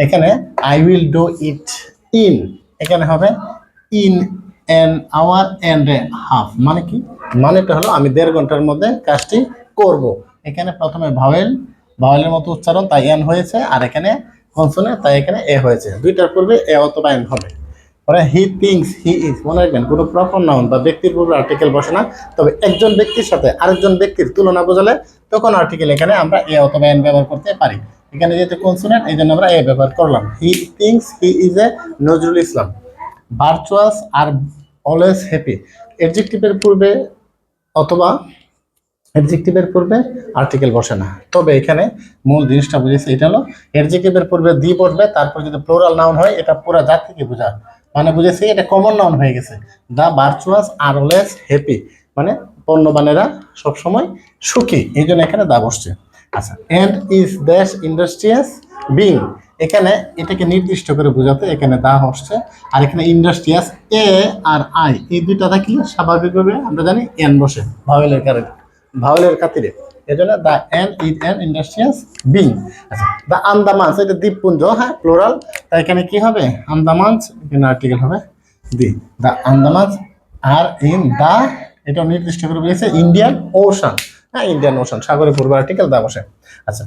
এখানে I will do it in, এখানে হবে in an hour and a half. মানে কি, মানেটা হলো আমি 1.5 ঘন্টার মধ্যে কাজটি করব। এখানে প্রথমে ভাওয়েলের মতো উচ্চারণ, তাই এন হয়েছে, আর এখানে কনসোনেন্ট, তাই এখানে এ হয়েছে। দুইটার পূর্বে এ অথবা এন হবে। পরে হি থিংস হি ইজ, মনে রাখবেন কোনো প্রপার নাউন বা ব্যক্তির পূর্বে আর্টিকেল বসে না, তবে একজন ব্যক্তির সাথে আরেকজন ব্যক্তির তুলনা বোঝালে তখন আর্টিকেল এখানে আমরা এ অথবা এন ব্যবহার করতে পারি। এখানে যেহেতু কনসোনেন্ট, এই জন্য আমরা এ ব্যবহার করলাম। He thinks he is a Nazrul Islam. Virtuous R always happy, অ্যাডজেক্টিভের পূর্বে অথবা অ্যাডজেক্টিভের পূর্বে আর্টিকেল বসে না, তবে এখানে মূল জিনিসটা বুঝেছি, এটা হলো অ্যাডজেক্টিভের পূর্বে দি বসবে, তারপর যদি প্লুরাল নাউন হয় এটা পুরো জাতিকে বোঝায়। মানে বুঝেছি এটা কমন নাউন হয়ে গেছে। The virtuous R always happy, মানে পণ্যবানেরা সবসময় সুখী, এই জন্য এখানে দা বসছে। আচ্ছা, এন্ড ইজ দ্যাশ ইন্ডাস্ট্রিয়াস বিং, এখানে এটাকে নির্দিষ্ট করে বোঝাতে এখানে দা বসছে। আর এখানে ইন্ডাস্ট্রিয়াস এ আর আই, এই দুইটা থাকলে স্বাভাবিকভাবে আমরা জানি এন বসে ভাওয়েলের খাতিরে, এই জন্য the N is an industrious being. আচ্ছা, দ্য আন্দামানস, এটা দ্বীপপুঞ্জ, হ্যাঁ প্লুরাল, তাই এখানে কি হবে আন্দামানস, এখানে আর্টিকেল হবে দি। দ্য আন্দামানস আর ইন দ্য, এটা নির্দিষ্ট করে বলেছে ইন্ডিয়ান ওশান, হ্যাঁ ইন্ডিয়ান ওশান, সাগরের পূর্ব আর্টিকেল দা বসে। আচ্ছা,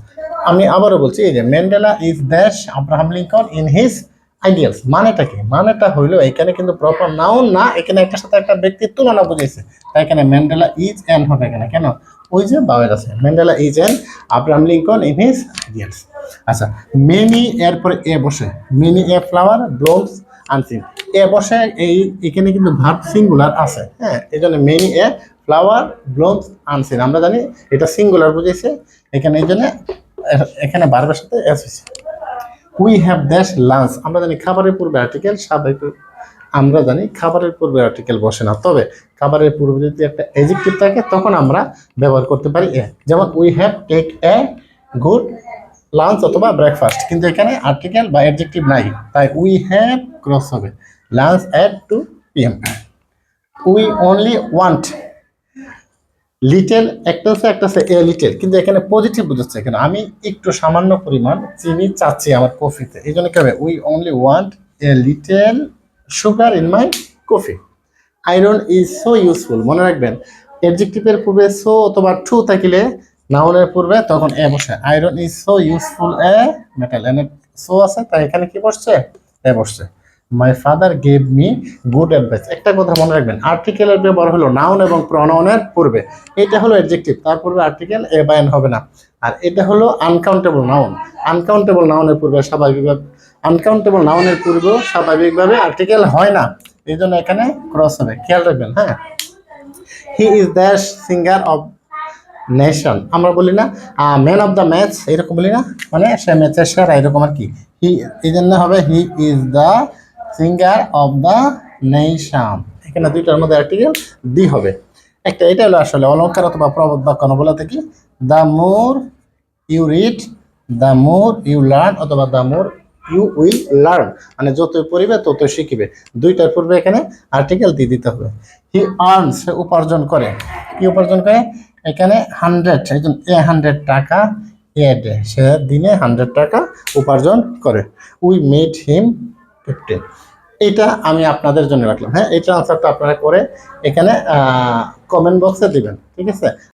আমি আবারও বলছি, এই যে ম্যান্ডেলা ইজ দ্যাশ Abraham Lincoln in his ideals, মানেটা কি, মানেটা হইলো এখানে কিন্তু প্রপার নাউন না, এখানে একটা সাথে একটা ব্যক্তির তুলনা বুঝাইছে, তাই এখানে ম্যান্ডেলা ইজ এন হবে এখানে। কেন, ওই যে বাওয়ের আছে, Mandela is an Abraham Lincoln in his ideals. আচ্ছা, মেনি এরপরে এ বসে, many a flower blooms unseen, a বসে, এখানে কিন্তু ভার্ব সিঙ্গুলার আছে, হ্যাঁ এই জন্য many a flower blooms unseen, আমরা জানি এটা সিঙ্গুলার বুঝাইছে এখানে, এই জন্য এখানে ভার্বের সাথে এস হয়েছে। উই হ্যাভ দ্যাশ লাঞ্চ, আমরা জানি খাবারের পূর্বে আর্টিকেল স্বাভাবিক, আমরা জানি খাবারের পূর্বে আর্টিকেল বসে না, তবে খাবারের পূর্বে যদি একটা অ্যাডজেক্টিভ থাকে তখন আমরা ব্যবহার করতে পারি এ, যেমন we have take a good lunch অথবা ব্রেকফাস্ট, কিন্তু এখানে আর্টিকেল বা অ্যাডজেক্টিভ নাই, তাই উই হ্যাভ ক্রস হবে lunch at 2 PM। We only want, little একটা আছে এ লিটেল, কিন্তু এখানে পজিটিভ বুঝাচ্ছে, এখানে আমি একটু সামান্য পরিমাণ চিনি চাচ্ছি আমার কফিতে, এই জন্য কি হবে we only want a little sugar in my coffee. Iron is so useful, মনে রাখবেন অ্যাডজেক্টিভের পূর্বে সো অথবা টু থাকিলে নাউনের পূর্বে তখন এ বসে। Iron is so useful A metal, এনে সো আছে তাই এখানে কি বসছে এ বসছে। My father gave me good advice, একটা কথা মনে রাখবেন আর্টিকেলের ব্যবহার হলো নাউন এবং প্রনাউনের পূর্বে, এটা হলো অ্যাডজেক্টিভ, তার পূর্বে আর্টিকেল এ বা এন হবে না। আর এটা হলো আনকাউন্টেবল নাউন, আনকাউন্টেবল নাউনের পূর্বে স্বাভাবিকভাবে, আনকাউন্টেবল নাউনের পূর্বেও স্বাভাবিকভাবে আর্টিকেল হয় না, এই জন্য এখানে ক্রস হবে, খেয়াল রাখবেন। হ্যাঁ, he is the singer of nation, আমরা বলি না ম্যান অফ দ্য ম্যাচ, এরকম বলি না, মানে সে ম্যাচের সেরা, এরকম আর কি। হি, এই জন্য হবে he is the singer of the nation, এখানে দুইটার মধ্যে আর্টিকেল দি হবে একটা। এটা হলো আসলে অলঙ্কার অথবা প্রবাদ বাক্য বলা থেকে, the more you read the more you learn, অথবা the more you will learn, মানে যতই পড়িবে ততই শিখিবে, দুইটার পূর্বে এখানে আর্টিকেল দিয়ে দিতে হবে। হি আর্নস, সে উপার্জন করে, কি উপার্জন করে এখানে 100, এই জন্য 100 টাকা এ ডে, সে দিনে 100 টাকা উপার্জন করে। উই মেড হিম 15, এটা আমি আপনাদের জন্য রাখলাম। হ্যাঁ, এটা আনসারটা আপনারা করে এখানে কমেন্ট বক্সে দিবেন, ঠিক আছে।